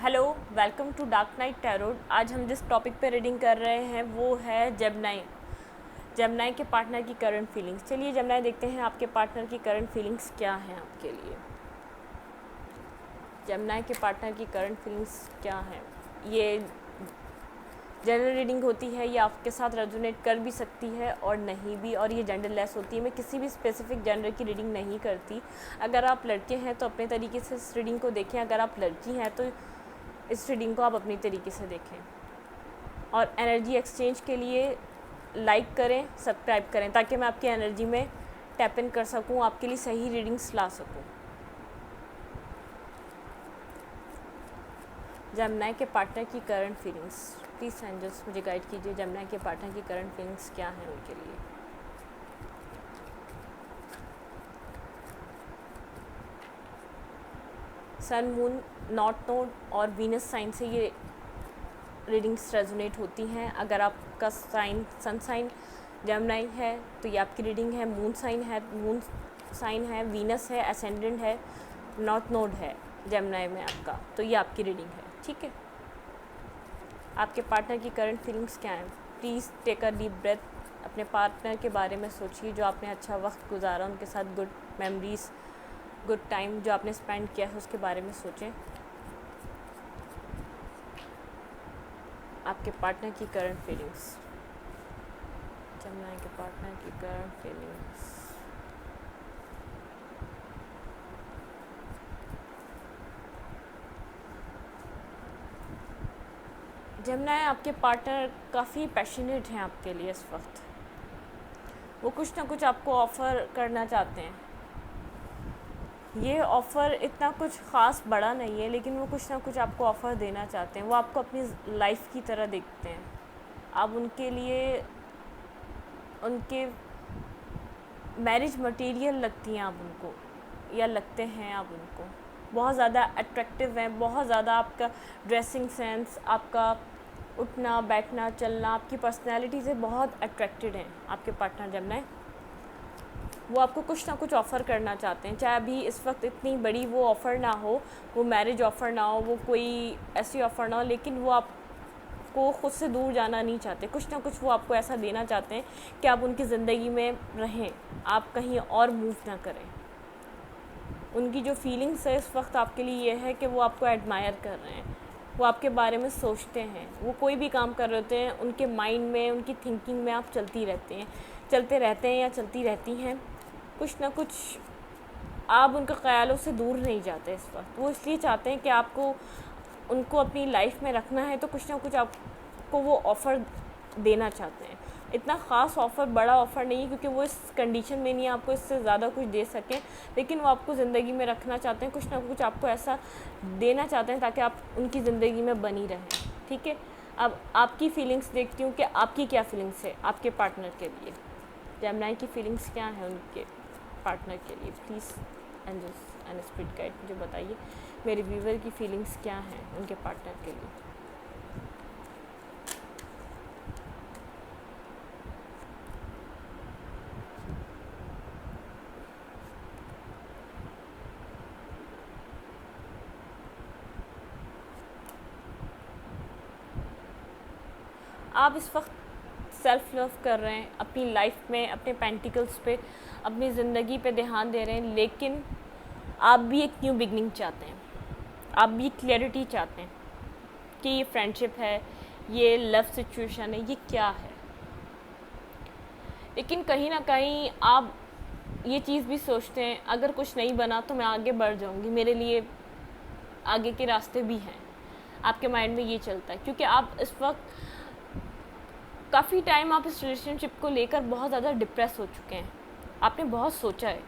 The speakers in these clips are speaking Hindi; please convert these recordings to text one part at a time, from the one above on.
Hello, welcome to dark night tarot. आज हम जिस टॉपिक पे रीडिंग कर रहे हैं वो है जेमिनी। जेमिनी के पार्टनर की करंट फीलिंग्स। चलिए जेमिनी देखते हैं आपके पार्टनर की करंट फीलिंग्स क्या हैं आपके लिए। जेमिनी के पार्टनर की करंट फीलिंग्स क्या हैं। ये जनरल रीडिंग होती है, ये आपके साथ रेजोनेट कर भी सकती है और नहीं भी, और ये जेंडरलेस होती है। मैं किसी भी स्पेसिफिक जेंडर की रीडिंग नहीं करती। अगर आप लड़के हैं तो अपने तरीके से इस रीडिंग को देखें, अगर आप लड़की हैं तो इस रीडिंग को आप अपनी तरीके से देखें। और एनर्जी एक्सचेंज के लिए लाइक करें, सब्सक्राइब करें, ताकि मैं आपकी एनर्जी में टैप इन कर सकूं, आपके लिए सही रीडिंग्स ला सकूं। जेमिनी के पार्टनर की करंट फीलिंग्स, प्लीज़ एंजल्स मुझे गाइड कीजिए। जेमिनी के पार्टनर की करंट फीलिंग्स क्या हैं उनके लिए। सन, मून, नॉर्थ नोड और वीनस साइन से ये रीडिंग्स रेजोनेट होती हैं। अगर आपका साइन सन साइन जेमिनी है तो ये आपकी रीडिंग है। मून साइन है, वीनस है, एसेंडेंट है, नॉर्थ नोड है जेमिनी में आपका, तो ये आपकी रीडिंग है। ठीक है, आपके पार्टनर की करंट फीलिंग्स क्या हैं। Please take a deep breath. अपने पार्टनर के बारे में सोचिए, जो आपने अच्छा वक्त गुजारा उनके साथ, गुड मेमोरीज, गुड टाइम जो आपने स्पेंड किया है उसके बारे में सोचें। आपके पार्टनर की करंट फीलिंग्स, जेमिनी के पार्टनर की करंट फीलिंग्स। जेमिनी, आपके पार्टनर काफ़ी पैशनेट हैं आपके लिए इस वक्त। वो कुछ ना कुछ आपको ऑफ़र करना चाहते हैं। ये ऑफ़र इतना कुछ ख़ास बड़ा नहीं है, लेकिन वो कुछ ना कुछ आपको ऑफ़र देना चाहते हैं। वो आपको अपनी लाइफ की तरह देखते हैं। आप उनके लिए उनके मैरिज मटेरियल लगती हैं आप उनको, या लगते हैं आप उनको। बहुत ज़्यादा अट्रैक्टिव हैं, बहुत ज़्यादा आपका ड्रेसिंग सेंस, आपका उठना बैठना चलना, आपकी पर्सनैलिटी से बहुत अट्रैक्टेड हैं आपके पार्टनर जेमिनी। वो आपको कुछ ना कुछ ऑफ़र करना चाहते हैं, चाहे अभी इस वक्त इतनी बड़ी वो ऑफ़र ना हो, वो मैरिज ऑफ़र ना हो, वो कोई ऐसी ऑफ़र ना हो, लेकिन वो आपको ख़ुद से दूर जाना नहीं चाहते। कुछ ना कुछ वो आपको ऐसा देना चाहते हैं कि आप उनकी ज़िंदगी में रहें, आप कहीं और मूव ना करें। उनकी जो फीलिंग्स है इस वक्त आपके लिए ये है कि वो आपको एडमायर कर रहे हैं, वो आपके बारे में सोचते हैं। वो कोई भी काम कर रहे होते हैं, उनके माइंड में, उनकी थिंकिंग में आप चलते रहते हैं या चलती रहती हैं। कुछ ना कुछ आप उनके ख़यालों से दूर नहीं जाते इस वक्त। वो इसलिए चाहते हैं कि आपको उनको अपनी लाइफ में रखना है, तो कुछ ना कुछ आपको वो ऑफ़र देना चाहते हैं। इतना ख़ास ऑफ़र, बड़ा ऑफ़र नहीं है, क्योंकि वो इस कंडीशन में नहीं है आपको इससे ज़्यादा कुछ दे सकें, लेकिन वो आपको ज़िंदगी में रखना चाहते हैं। कुछ ना कुछ आपको ऐसा देना चाहते हैं ताकि आप उनकी ज़िंदगी में बनी रहें। ठीक है, अब आपकी फ़ीलिंग्स देखती हूँ कि आपकी क्या फ़ीलिंग्स है आपके पार्टनर के लिए। जेमिनी की फ़ीलिंग्स क्या हैं उनके पार्टनर के लिए। Please angels and spirit guide मुझे बताइए, मेरे व्यूवर की फ़ीलिंग्स क्या हैं उनके पार्टनर के लिए। आप इस वक्त सेल्फ़ लव कर रहे हैं, अपनी लाइफ में, अपने पेंटिकल्स पे, अपनी ज़िंदगी पे ध्यान दे रहे हैं, लेकिन आप भी एक न्यू बिगनिंग चाहते हैं। आप भी क्लैरिटी चाहते हैं कि ये फ्रेंडशिप है, ये लव सिचुएशन है, ये क्या है। लेकिन कहीं ना कहीं आप ये चीज़ भी सोचते हैं, अगर कुछ नहीं बना तो मैं आगे बढ़ जाऊंगी, मेरे लिए आगे के रास्ते भी हैं। आपके माइंड में ये चलता है, क्योंकि आप इस वक्त काफ़ी टाइम आप इस रिलेशनशिप को लेकर बहुत ज़्यादा डिप्रेस हो चुके हैं। आपने बहुत सोचा है,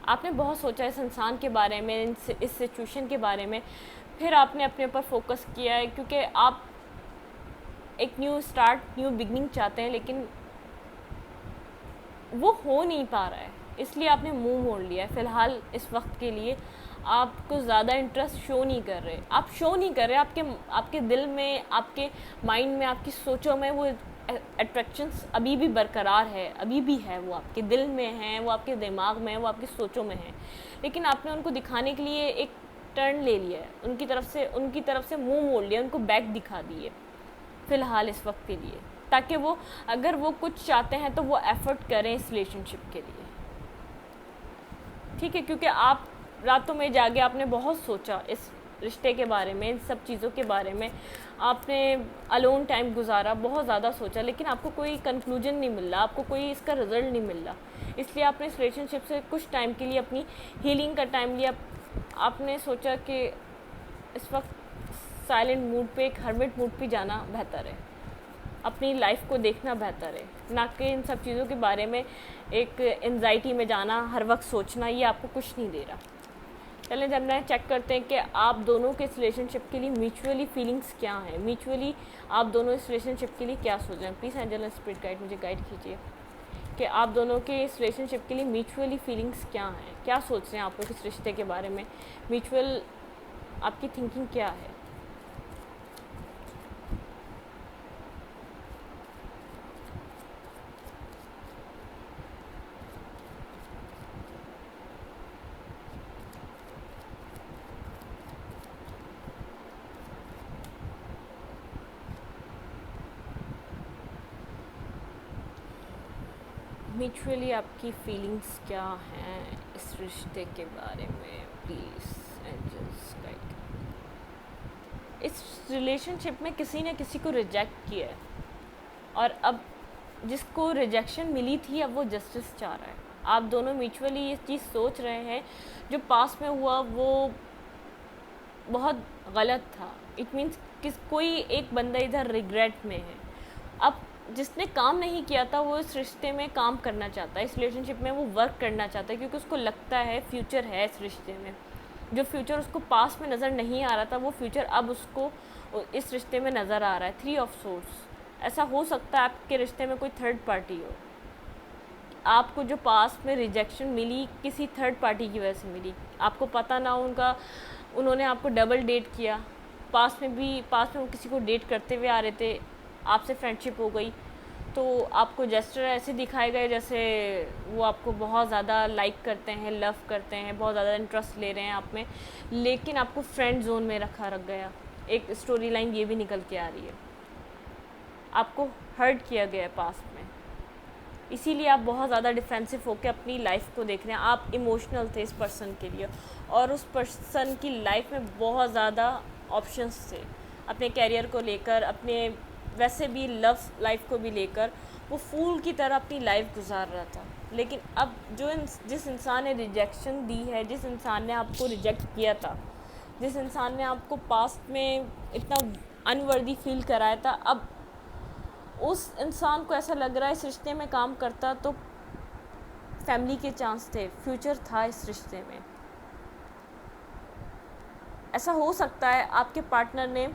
आपने बहुत सोचा इस इंसान के बारे में, इस सिचुएशन के बारे में, फिर आपने अपने ऊपर फोकस किया है, क्योंकि आप एक न्यू स्टार्ट, न्यू बिगनिंग चाहते हैं, लेकिन वो हो नहीं पा रहा है, इसलिए आपने मुंह मोड़ लिया है। फ़िलहाल इस वक्त के लिए आप कुछ ज़्यादा इंटरेस्ट शो नहीं कर रहे। आप शो नहीं कर रहे, आपके दिल में, आपके माइंड में, आपकी सोचों में वो अट्रैक्शंस अभी भी बरकरार है, अभी भी है। वो आपके दिल में है, वो आपके दिमाग में है, वो आपकी सोचों में है, लेकिन आपने उनको दिखाने के लिए एक टर्न ले लिया है, उनकी तरफ से मुंह मोड़ लिया, उनको बैक दिखा दिए फ़िलहाल इस वक्त के लिए, ताकि वो अगर वो कुछ चाहते हैं तो वो एफर्ट करें इस रिलेशनशिप के लिए, ठीक है। क्योंकि आप रातों में जागे, आपने बहुत सोचा इस रिश्ते के बारे में, इन सब चीज़ों के बारे में, आपने अलोन टाइम गुजारा, बहुत ज़्यादा सोचा, लेकिन आपको कोई कंक्लूजन नहीं मिल रहा, आपको कोई इसका रिज़ल्ट नहीं मिल रहा। इसलिए आपने इस रिलेशनशिप से कुछ टाइम के लिए अपनी हीलिंग का टाइम लिया। आपने सोचा कि इस वक्त साइलेंट मूड पे, एक हर्मिट मूड पे जाना बेहतर है, अपनी लाइफ को देखना बेहतर है, ना कि इन सब चीज़ों के बारे में एक एंजाइटी में जाना, हर वक्त सोचना, ये आपको कुछ नहीं दे रहा। चलें जब मैं चेक करते हैं कि आप दोनों के इस रिलेशनशिप के लिए म्यूचुअली फीलिंग्स क्या हैं, म्यूचुअली आप दोनों इस रिलेशनशिप के लिए क्या सोच रहे हैं। Please angel and spirit guide मुझे गाइड कीजिए कि आप दोनों के इस रिलेशनशिप के लिए म्यूचुअली फीलिंग्स क्या हैं, क्या सोच रहे हैं आप लोग इस रिश्ते के बारे में, म्यूचुअल आपकी थिंकिंग क्या है। म्यूचुअली आपकी फीलिंग्स क्या हैं इस रिश्ते के बारे में, प्लीज़ एंजल्स गाइड। इस रिलेशनशिप में किसी ने किसी को रिजेक्ट किया है, और अब जिसको रिजेक्शन मिली थी अब वो जस्टिस चाह रहा है। आप दोनों म्यूचुअली ये चीज़ सोच रहे हैं, जो पास में हुआ वो बहुत गलत था। इट मीन्स कोई एक बंदा इधर रिग्रेट में है। अब जिसने काम नहीं किया था वो इस रिश्ते में काम करना चाहता है, इस रिलेशनशिप में वो वर्क करना चाहता है, क्योंकि उसको लगता है फ्यूचर है इस रिश्ते में। जो फ्यूचर उसको पास में नज़र नहीं आ रहा था, वो फ्यूचर अब उसको इस रिश्ते में नज़र आ रहा है। 3 ऑफ सोर्ड्स। ऐसा हो सकता है आपके रिश्ते में कोई थर्ड पार्टी हो, आपको जो पास में रिजेक्शन मिली किसी थर्ड पार्टी की वजह से मिली, आपको पता ना हो उन्होंने आपको डबल डेट किया, पास में वो किसी को डेट करते हुए आ रहे थे, आपसे फ्रेंडशिप हो गई, तो आपको जेस्चर ऐसे दिखाए गए जैसे वो आपको बहुत ज़्यादा लाइक करते हैं, लव करते हैं, बहुत ज़्यादा इंटरेस्ट ले रहे हैं आप में, लेकिन आपको फ्रेंड जोन में रख गया। एक स्टोरी लाइन ये भी निकल के आ रही है, आपको हर्ट किया गया है पास्ट में, इसीलिए आप बहुत ज़्यादा डिफेंसिव होकर अपनी लाइफ को देख रहे हैं। आप इमोशनल थे इस पर्सन के लिए, और उस पर्सन की लाइफ में बहुत ज़्यादा ऑप्शंस थे, अपने कैरियर को लेकर, अपने वैसे भी लव लाइफ को भी लेकर। वो फूल की तरह अपनी लाइफ गुजार रहा था, लेकिन अब जिस इंसान ने रिजेक्शन दी है, जिस इंसान ने आपको रिजेक्ट किया था, जिस इंसान ने आपको पास्ट में इतना अनवर्दी फील कराया था, अब उस इंसान को ऐसा लग रहा है इस रिश्ते में काम करता तो फैमिली के चांस थे, फ्यूचर था इस रिश्ते में। ऐसा हो सकता है आपके पार्टनर ने,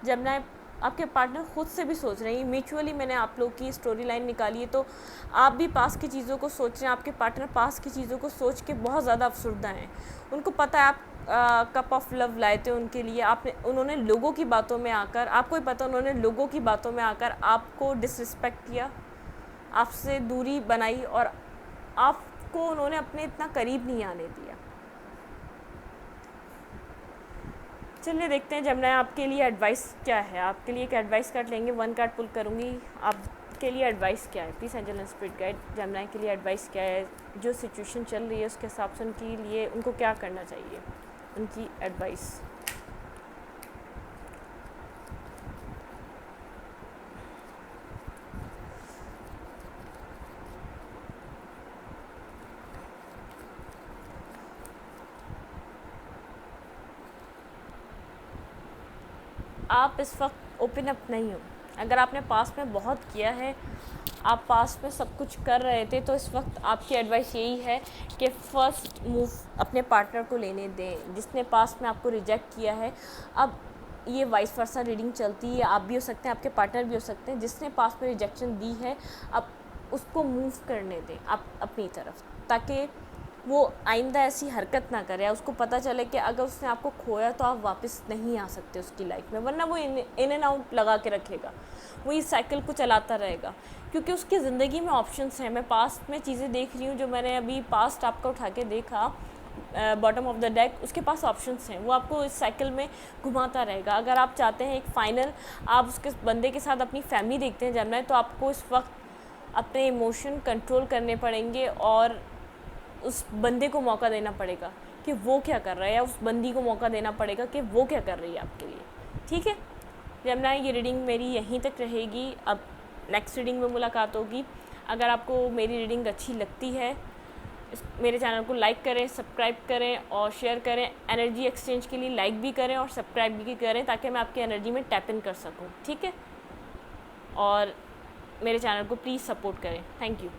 जब ना आपके पार्टनर खुद से भी सोच रहे हैं, म्यूचुअली मैंने आप लोग की स्टोरी लाइन निकाली है, तो आप भी पास की चीज़ों को सोच रहे हैं, आपके पार्टनर पास की चीज़ों को सोच के बहुत ज़्यादा अफसरदा हैं। उनको पता है आप कप ऑफ लव लाए थे उनके लिए, उन्होंने लोगों की बातों में आकर, आपको ही पता, उन्होंने लोगों की बातों में आकर आपको डिसरिस्पेक्ट किया, आपसे दूरी बनाई, और आपको उन्होंने अपने इतना करीब नहीं आने दिया। चलिए देखते हैं जमुना आपके लिए एडवाइस क्या है। आपके लिए एक एडवाइस कार्ड लेंगे, 1 कार्ड पुल करूँगी। आपके लिए एडवाइस क्या है, please angel and spirit guide, Jamuna के लिए एडवाइस क्या है, जो सिचुएशन चल रही है उसके हिसाब से उनके लिए उनको क्या करना चाहिए, उनकी एडवाइस। आप इस वक्त ओपन अप नहीं हो। अगर आपने पास्ट में बहुत किया है, आप पास्ट में सब कुछ कर रहे थे, तो इस वक्त आपकी एडवाइस यही है कि फ़र्स्ट मूव अपने पार्टनर को लेने दें, जिसने पास्ट में आपको रिजेक्ट किया है। अब ये वाइस वर्सा रीडिंग चलती है, आप भी हो सकते हैं, आपके पार्टनर भी हो सकते हैं। जिसने पास्ट में रिजेक्शन दी है, अब उसको मूव करने दें आप अपनी तरफ, ताकि वो आइंदा ऐसी हरकत ना करे। उसको पता चले कि अगर उसने आपको खोया तो आप वापस नहीं आ सकते उसकी लाइफ में, वरना वो इन एंड आउट लगा के रखेगा, वो इस साइकिल को चलाता रहेगा, क्योंकि उसकी ज़िंदगी में ऑप्शंस हैं। मैं पास्ट में चीज़ें देख रही हूँ, जो मैंने अभी पास्ट आपका उठा के देखा, बॉटम ऑफ द डेक, उसके पास ऑप्शंस हैं, वो आपको इस साइकिल में घुमाता रहेगा। अगर आप चाहते हैं एक फ़ाइनल आप उसके बंदे के साथ अपनी फैमिली देखते हैं जेमिनी, तो आपको इस वक्त अपने इमोशन कंट्रोल करने पड़ेंगे और उस बंदे को मौका देना पड़ेगा कि वो क्या कर रहा है, या उस बंदी को मौका देना पड़ेगा कि वो क्या कर रही है आपके लिए। ठीक है जेमिनी, ये रीडिंग मेरी यहीं तक रहेगी, अब नेक्स्ट रीडिंग में मुलाकात होगी। अगर आपको मेरी रीडिंग अच्छी लगती है, मेरे चैनल को लाइक करें, सब्सक्राइब करें और शेयर करें। एनर्जी एक्सचेंज के लिए लाइक भी करें और सब्सक्राइब भी करें ताकि मैं आपकी एनर्जी में टैप इन कर सकूं। ठीक है, और मेरे चैनल को प्लीज़ सपोर्ट करें। Thank you.